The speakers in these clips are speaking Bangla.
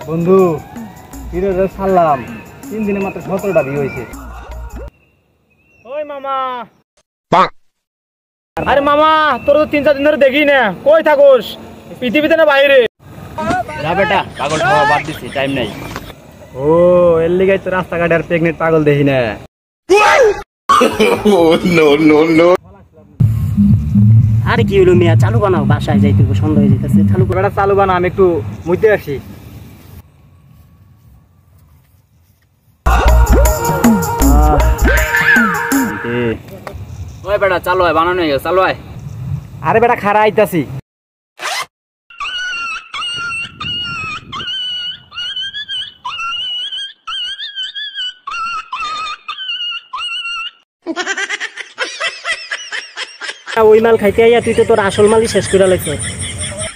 বন্ধু হিরোরে সালাম 3 দিনে মাত্র 17টা ভিউ হইছে। ওই মামা আরে মামা তোর তো 3-4 দিন ধরে দেখি না, কই থাকোস? পৃথিবীতে না বাইরে? না বেটা পাগল খাওয়া বাদ দিছি, টাইম নাই। ও এর লিগাই তো রাস্তাঘাটে আর প্রেগনেন্ট পাগল দেখি না। No no no. আরে কি হলো মিয়া, চালু বানাও, বাসায় যাইতে সন্ধ্যা হয়ে যাইতেছে। চালু বেটা চালু বানা, আমি একটু মুইতে আসি। ওই বেটা চালু হয়, বানানো হয়ে গেছে, চালু হয়। আরে বেটা খারা আইতাছি। ওই মাল খাইতে আইয়া তুই তো তোর আসল মালই শেষ করে লাইছ।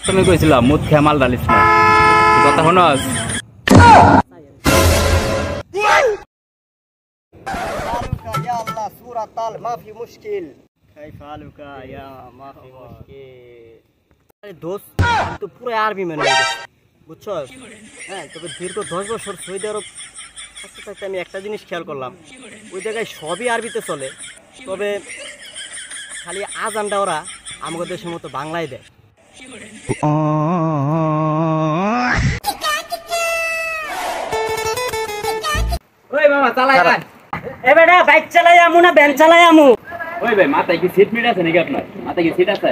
তুমি কইছিলাম মুদ খেয়ে মাল ডালিস না, কথা শোনস? পুরো আরবি মেনে বুঝছস? হ্যাঁ, তবে দীর্ঘ 10 বছর সৌদি আরব থাকতে থাকতে আমি একটা জিনিস খেয়াল করলাম, ওই জায়গায় সবই আরবিতে চলে, তবে খালি আজানটা ওরা আমাদের দেশের মতো বাংলায় দেয়। ওই মামা চালাই আয়। এ বেটা বাইক চালাই আমু না ভ্যান চালাই আমু? ওই ভাই মাথায় কি সিট মিট আছে নাকি আপনার? মাথায় কি সিট আছে?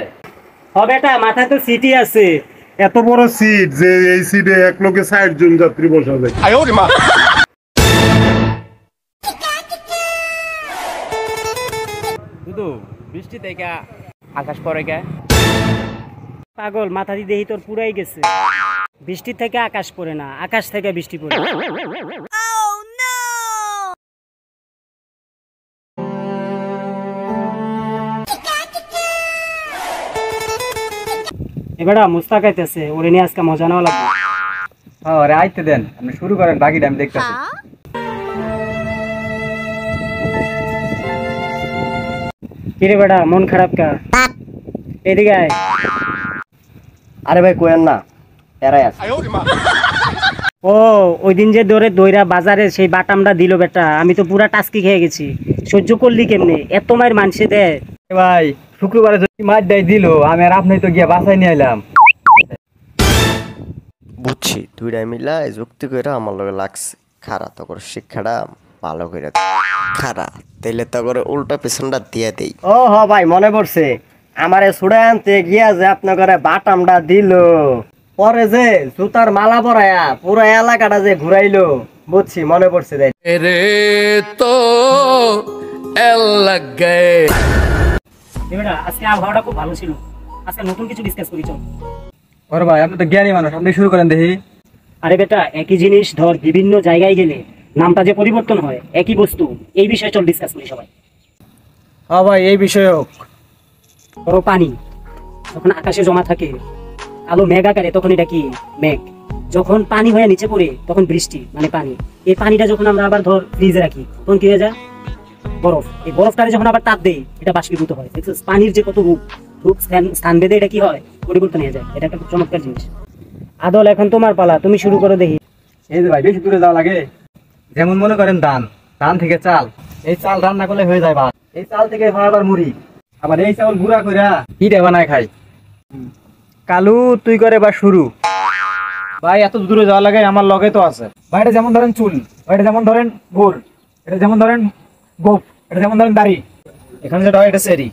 হ বেটা, মাথায় তো সিটি আছে। এত বড় সিট যে এই সিটে এক লোকে 60 জন যাত্রী বসা যায়। শুধু বৃষ্টি থেকে আকাশ পড়ে গে। পাগল, মাথা দিয়ে দেহি তোর পুরাই গেছে। বৃষ্টি থেকে আকাশ পড়ে না, আকাশ থেকে বৃষ্টি পড়ে। এবারে মুস্তাক আইতেছে, ওরে নিয়ে আজকে মজা নেওয়া লাগবে। আরে আইতে দেন, আপনি শুরু করেন, বাকিটা আমি দেখতেছি। কিরে বেটা মন খারাপ কা? এদিকে আয়। আরে ভাই কোয়েন না, এরাই আছে। ও ওই দিন যে দইরা বাজারে সেই বাটামটা দিল বেটা, আমি তো পুরা টাস্কি খেয়ে গেছি। সহ্য করলি কেমনে? এত মায়ের মানুষে দেয় ভাই। শুক্রবারে যদি মাছ দেয় দিল, আমি আর আপনি তো গিয়া বাসায় নিয়ে এলাম। বুঝছি দুইটাই মিলা যুক্তি করে আমার লগে লাগছে। খারা তো করে শিক্ষাটা ভালো করে খারা তাইলে তো করে উল্টা পেছনটা দিয়ে দেই। ও হ ভাই, মনে পড়ছে, আমারে ছুড়ে আনতে গিয়া যে আপনার ঘরে বাটামটা দিল, পরে যে জুতার মালা পরায়া পুরো এলাকাটা যে ঘুরাইলো, বুঝছি, মনে পড়ছে। রে তো এল লাগ গয়ে। আজকে আবহাওয়াটা খুব ভালো ছিল, আজকে নতুন কিছু ডিসকাস করি চল। ওরে ভাই আপনি তো জ্ঞানী মানুষ, আপনি শুরু করেন দেখি। আরে বেটা, একই জিনিস ধর বিভিন্ন জায়গায় গেলে নামটা যে পরিবর্তন হয়, একই বস্তু, এই বিষয়ে চল ডিসকাস করি সবাই। হ্যাঁ ভাই, এই বিষয়ে হোক। ধরো পানি যখন আকাশে জমা থাকে আলো মেঘ আকারে, তখন এটা কি? মেঘ। যখন পানি হয়ে নিচে পড়ে তখন বৃষ্টি, মানে পানি। এই পানিটা যখন আমরা আবার ধর ফ্রিজে রাখি, তখন কি হয়ে যায়? বরফ। এই বরফটারে যখন আবার তাপ দেই, এটা বাষ্পীভূত হয়। দেখছিস পানির যে কত রূপ স্থান ভেদে এটা কি হয়, পরিবর্তন হয়ে যায়। এটা একটা খুব চমৎকার জিনিস। আদল, এখন তোমার পালা, তুমি শুরু করো দেখি। এই যে ভাই, বেশি দূরে যাওয়া লাগে। যেমন মনে করেন ধান থেকে চাল, এই চাল রান্না করলে হয়ে যায় ভাত। এই চাল থেকে হয় আবার মুড়ি, আবার এই চাউল গুঁড়া কইরা পিঠা বানায় খাই। কালু তুই করে বা শুরু। ভাই এত দূরে যাওয়া লাগে, আমার লগে তো আছে। ভাই এটা যেমন ধরেন চুল, এটা যেমন ধরেন গোল, এটা যেমন ধরেন গোপ, এটা যেমন ধরেন দাড়ি, এখানে যেটা হয় এটা সেরি।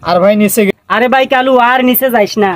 আর ভাই নিচে, আরে ভাই কালু আর নিচে যাইস না।